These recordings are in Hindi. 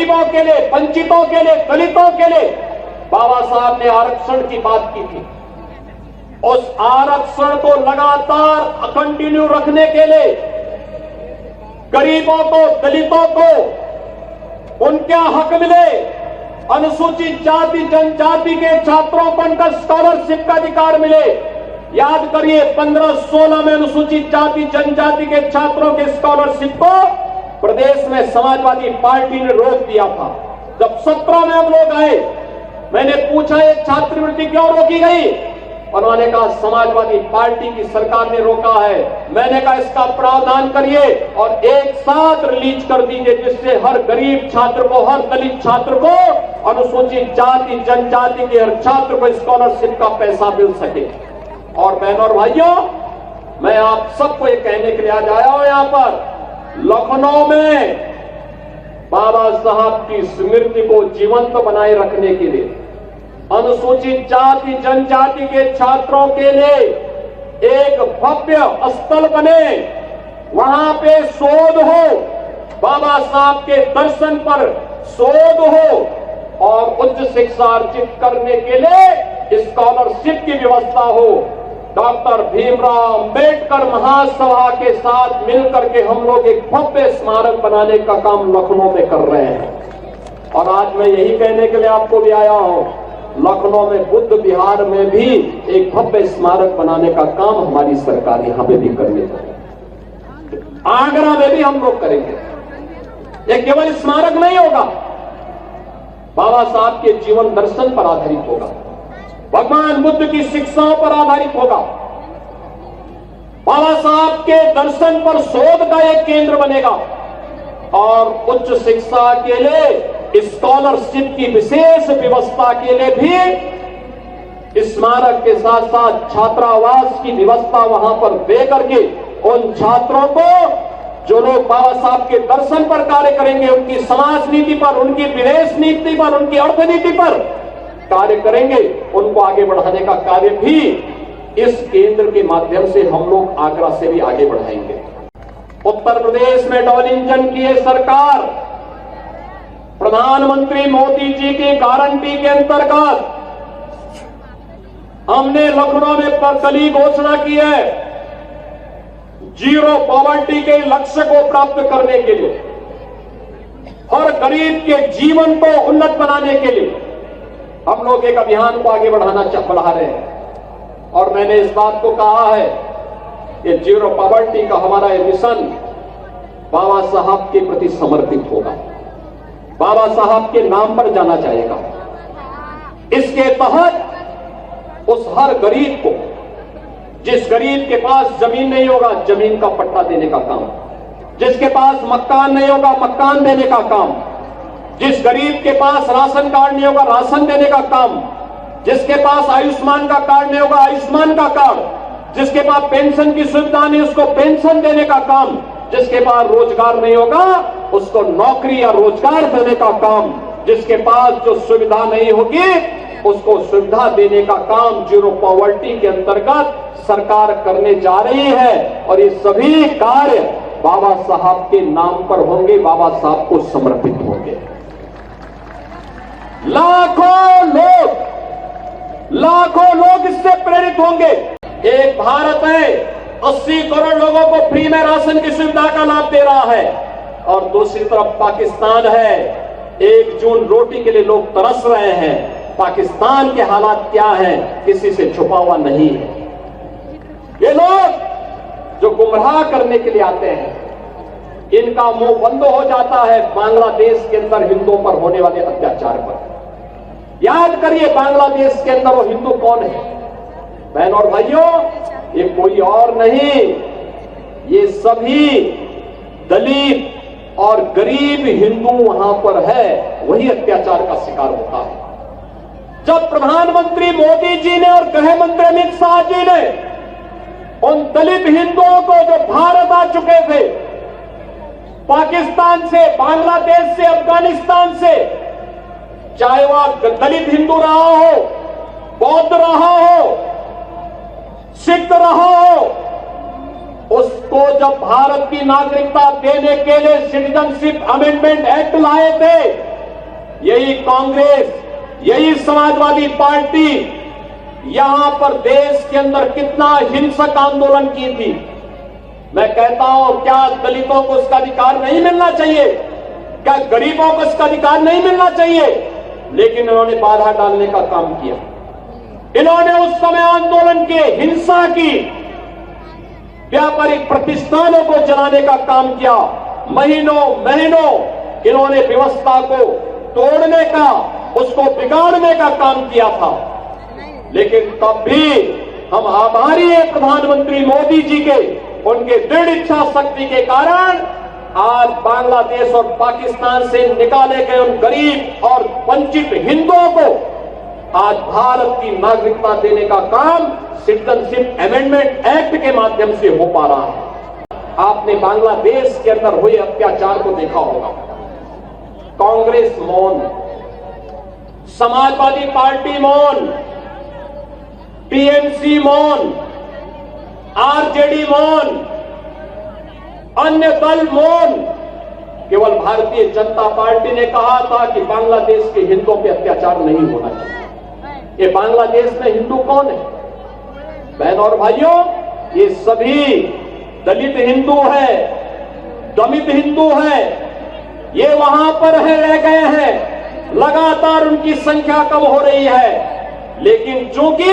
गरीबों के लिए, वंचितों के लिए, दलितों के लिए बाबा साहब ने आरक्षण की बात की थी। उस आरक्षण को लगातार कंटिन्यू रखने के लिए गरीबों को, दलितों को उनका हक मिले, अनुसूचित जाति जनजाति के छात्रों को उनका स्कॉलरशिप का अधिकार मिले। याद करिए 15-16 में अनुसूचित जाति जनजाति के छात्रों के स्कॉलरशिप को प्रदेश में समाजवादी पार्टी ने रोक दिया था। जब 17 में हम लोग आए, मैंने पूछा ये छात्रवृत्ति क्यों रोकी गई? उन्होंने कहा समाजवादी पार्टी की सरकार ने रोका है। मैंने कहा इसका प्रावधान करिए और एक साथ रिलीज कर दीजिए, जिससे हर गरीब छात्र को, हर दलित छात्र को, अनुसूचित जाति जनजाति के हर छात्र को स्कॉलरशिप का पैसा मिल सके। और बहनों और भाइयों, मैं आप सबको ये कहने के लिए आज आया हूं यहां पर, लखनऊ में बाबा साहब की स्मृति को जीवंत बनाए रखने के लिए, अनुसूचित जाति जनजाति के छात्रों के लिए एक भव्य स्थल बने, वहां पे शोध हो, बाबा साहब के दर्शन पर शोध हो और उच्च शिक्षा अर्जित करने के लिए स्कॉलरशिप की व्यवस्था हो। डॉक्टर भीमराव अंबेडकर महासभा के साथ मिलकर के हम लोग एक भव्य स्मारक बनाने का काम लखनऊ में कर रहे हैं। और आज मैं यही कहने के लिए आपको भी आया हूं, लखनऊ में बुद्ध विहार में भी एक भव्य स्मारक बनाने का काम हमारी सरकार यहां पे भी करने वाली है। आगरा में भी हम लोग करेंगे। ये केवल स्मारक नहीं होगा, बाबा साहब के जीवन दर्शन पर आधारित होगा, भगवान बुद्ध की शिक्षाओं पर आधारित होगा, बाबा साहब के दर्शन पर शोध का एक केंद्र बनेगा और उच्च शिक्षा के लिए स्कॉलरशिप की विशेष व्यवस्था के लिए भी स्मारक के साथ साथ छात्रावास की व्यवस्था वहां पर दे करके उन छात्रों को, जो लोग बाबा साहब के दर्शन पर कार्य करेंगे, उनकी समाज नीति पर, उनकी विदेश नीति पर, उनकी अर्थनीति पर कार्य करेंगे, उनको आगे बढ़ाने का कार्य भी इस केंद्र के माध्यम से हम लोग आगरा से भी आगे बढ़ाएंगे। उत्तर प्रदेश में डबल इंजन की है सरकार। प्रधानमंत्री मोदी जी की गारंटी के अंतर्गत हमने लखनऊ में कल ही घोषणा की है, जीरो पॉवर्टी के लक्ष्य को प्राप्त करने के लिए, हर गरीब के जीवन को उन्नत बनाने के लिए हम लोग एक अभियान को आगे बढ़ा रहे हैं। और मैंने इस बात को कहा है कि जीरो पॉवर्टी का हमारा ये मिशन बाबा साहब के प्रति समर्पित होगा, बाबा साहब के नाम पर जाना जाएगा। इसके तहत उस हर गरीब को, जिस गरीब के पास जमीन नहीं होगा, जमीन का पट्टा देने का काम, जिसके पास मकान नहीं होगा, मकान देने का काम, जिस गरीब के पास राशन कार्ड नहीं होगा, राशन देने का काम, जिसके पास आयुष्मान का कार्ड नहीं होगा, आयुष्मान का कार्ड, जिसके पास पेंशन की सुविधा नहीं, उसको पेंशन देने का काम, जिसके पास रोजगार नहीं होगा, उसको नौकरी या रोजगार देने का काम, जिसके पास जो सुविधा नहीं होगी, उसको सुविधा देने का काम जीरो पॉवर्टी के अंतर्गत सरकार करने जा रही है। और ये सभी कार्य बाबा साहब के नाम पर होंगे, बाबा साहब को समर्पित होंगे। लाखों लोग इससे प्रेरित होंगे। एक भारत है 80 करोड़ लोगों को फ्री में राशन की सुविधा का लाभ दे रहा है, और दूसरी तरफ पाकिस्तान है, 1 जून रोटी के लिए लोग तरस रहे हैं। पाकिस्तान के हालात क्या हैं, किसी से छुपा हुआ नहीं है। ये लोग जो गुमराह करने के लिए आते हैं, इनका मुंह बंद हो जाता है बांग्लादेश के अंदर हिंदुओं पर होने वाले अत्याचार पर। याद करिए बांग्लादेश के अंदर वो हिंदू कौन है? बहनों और भाइयों, ये कोई और नहीं, ये सभी दलित और गरीब हिंदू वहां पर है, वही अत्याचार का शिकार होता है। जब प्रधानमंत्री मोदी जी ने और गृह मंत्री अमित शाह जी ने उन दलित हिंदुओं को जो भारत आ चुके थे, पाकिस्तान से, बांग्लादेश से, अफगानिस्तान से, चाहे वह दलित हिंदू रहा हो, बौद्ध रहा हो, सिख रहा हो, उसको जब भारत की नागरिकता देने के लिए सिटीजनशिप अमेंडमेंट एक्ट लाए थे, यही कांग्रेस, यही समाजवादी पार्टी यहां पर देश के अंदर कितना हिंसक आंदोलन की थी। मैं कहता हूं, क्या दलितों को उसका अधिकार नहीं मिलना चाहिए? क्या गरीबों को इसका अधिकार नहीं मिलना चाहिए? लेकिन इन्होंने बाधा डालने का काम किया। इन्होंने उस समय आंदोलन के हिंसा की, व्यापारिक प्रतिष्ठानों को जलाने का काम किया। महीनों महीनों इन्होंने व्यवस्था को तोड़ने का, उसको बिगाड़ने का काम किया था। लेकिन तब भी हम आभारी हैं प्रधानमंत्री मोदी जी के, उनके दृढ़ इच्छा शक्ति के कारण आज बांग्लादेश और पाकिस्तान से निकाले गए उन गरीब और वंचित हिंदुओं को आज भारत की नागरिकता देने का काम सिटीजनशिप अमेंडमेंट एक्ट के माध्यम से हो पा रहा है। आपने बांग्लादेश के अंदर हुए अत्याचार को देखा होगा। कांग्रेस मौन, समाजवादी पार्टी मौन, टीएमसी मौन, आरजेडी मौन, अन्य दल मौन। केवल भारतीय जनता पार्टी ने कहा था कि बांग्लादेश के हिंदुओं पे अत्याचार नहीं होना चाहिए। ये बांग्लादेश में हिंदू कौन है? बहन और भाइयों, ये सभी दलित हिंदू है, दलित हिंदू है। ये वहां पर रह गए हैं, लगातार उनकी संख्या कम हो रही है। लेकिन चूंकि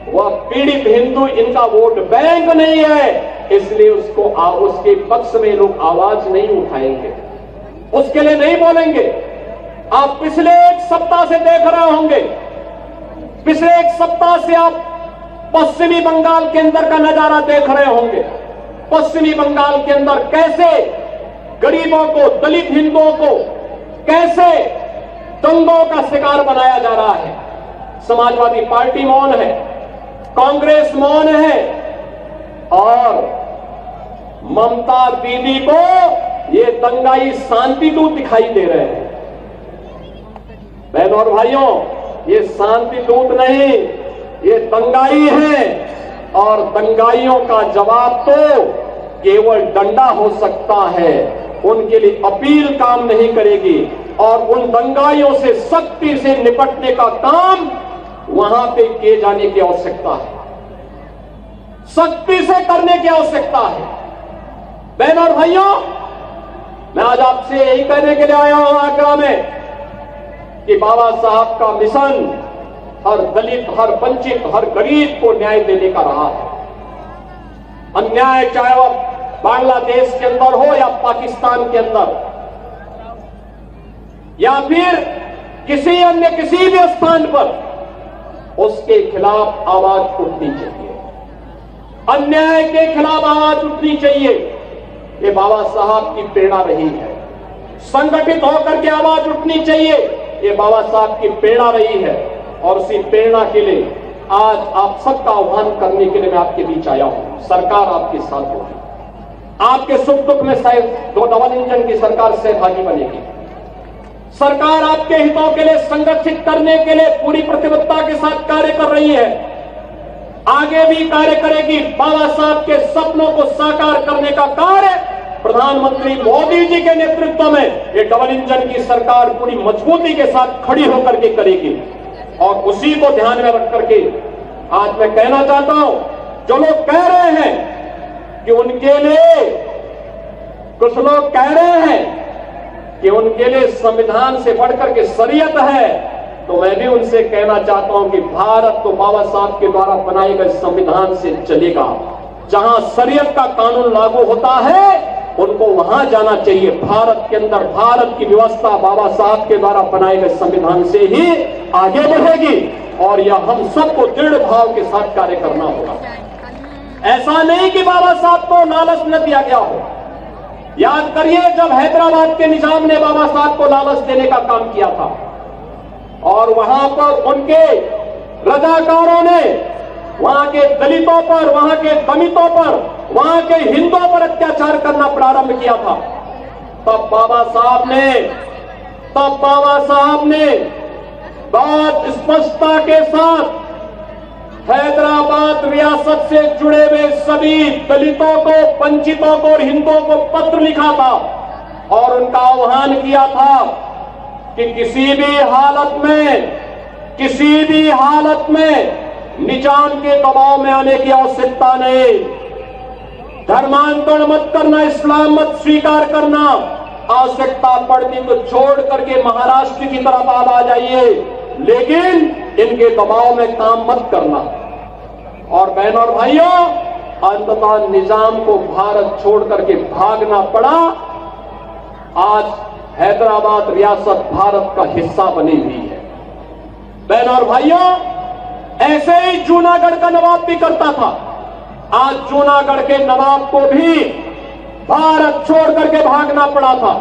वह पीड़ित हिंदू इनका वोट बैंक नहीं है, इसलिए उसके पक्ष में लोग आवाज नहीं उठाएंगे, उसके लिए नहीं बोलेंगे। आप पिछले एक सप्ताह से देख रहे होंगे, पिछले एक सप्ताह से आप पश्चिमी बंगाल के अंदर का नजारा देख रहे होंगे। पश्चिमी बंगाल के अंदर कैसे गरीबों को, दलित हिंदुओं को कैसे दंगों का शिकार बनाया जा रहा है। समाजवादी पार्टी मौन है, कांग्रेस मौन है और ममता दीदी को ये दंगाई शांति दूत दिखाई दे रहे हैं। बहनों और भाइयों, ये शांति दूत नहीं, ये दंगाई है और दंगाइयों का जवाब तो केवल डंडा हो सकता है। उनके लिए अपील काम नहीं करेगी और उन दंगाइयों से सख्ती से निपटने का काम वहां पे किए जाने की आवश्यकता है, सख्ती से करने की आवश्यकता है। बहनों और भाइयों, मैं आज आपसे यही कहने के लिए आया हूं आगरा में कि बाबा साहब का मिशन हर दलित, हर वंचित, हर गरीब को न्याय देने का रहा है। अन्याय चाहे वह बांग्लादेश के अंदर हो या पाकिस्तान के अंदर या फिर किसी अन्य किसी भी स्थान पर, उसके खिलाफ आवाज उठनी चाहिए, अन्याय के खिलाफ आवाज उठनी चाहिए। ये बाबा साहब की प्रेरणा रही है। संगठित होकर के आवाज उठनी चाहिए, ये बाबा साहब की प्रेरणा रही है। और उसी प्रेरणा के लिए आज आप सबका आह्वान करने के लिए मैं आपके बीच आया हूं। सरकार आपके साथ होगी, आपके सुख दुख में शायद दो डबल इंजन की सरकार सहभागी बनेगी। सरकार आपके हितों के लिए संगठित करने के लिए पूरी प्रतिबद्धता के साथ कार्य कर रही है, आगे भी कार्य करेगी। बाबा साहब के सपनों को साकार करने का कार्य प्रधानमंत्री मोदी जी के नेतृत्व में ये डबल इंजन की सरकार पूरी मजबूती के साथ खड़ी होकर के करेगी। और उसी को ध्यान में रख करके आज मैं कहना चाहता हूं, जो लोग कह रहे हैं कि उनके लिए, कुछ लोग कह रहे हैं कि उनके लिए संविधान से बढ़कर के शरीयत है, तो मैं भी उनसे कहना चाहता हूं कि भारत तो बाबा साहब के द्वारा बनाए गए संविधान से चलेगा। जहां शरीयत का कानून लागू होता है उनको वहां जाना चाहिए। भारत के अंदर भारत की व्यवस्था बाबा साहब के द्वारा बनाए गए संविधान से ही आगे बढ़ेगी और यह हम सबको दृढ़ भाव के साथ कार्य करना होगा। ऐसा नहीं कि बाबा साहब को लालच न दिया गया हो। याद करिए, जब हैदराबाद के निजाम ने बाबा साहब को लालच देने का काम किया था और वहां पर उनके रजाकारों ने वहां के दलितों पर, वहां के दलितों पर, वहां के हिंदुओं पर अत्याचार करना प्रारंभ किया था, तब बाबा साहब ने बहुत स्पष्टता के साथ हैदराबाद रियासत से जुड़े हुए सभी दलितों को, वंचितों को और हिंदुओं को पत्र लिखा था और उनका आह्वान किया था कि किसी भी हालत में निजाम के दबाव में आने की आवश्यकता नहीं। धर्मांतरण मत करना, इस्लाम मत स्वीकार करना, आवश्यकता पड़ती तो छोड़ करके महाराष्ट्र की तरफ आ जाइए, लेकिन इनके दबाव में काम मत करना। और बहनों और भाइयों, अंततः निजाम को भारत छोड़ करके भागना पड़ा। आज हैदराबाद रियासत भारत का हिस्सा बनी हुई है। बहनों और भाइयों, ऐसे ही जूनागढ़ का नवाब भी करता था। आज जूनागढ़ के नवाब को भी भारत छोड़ करके भागना पड़ा था।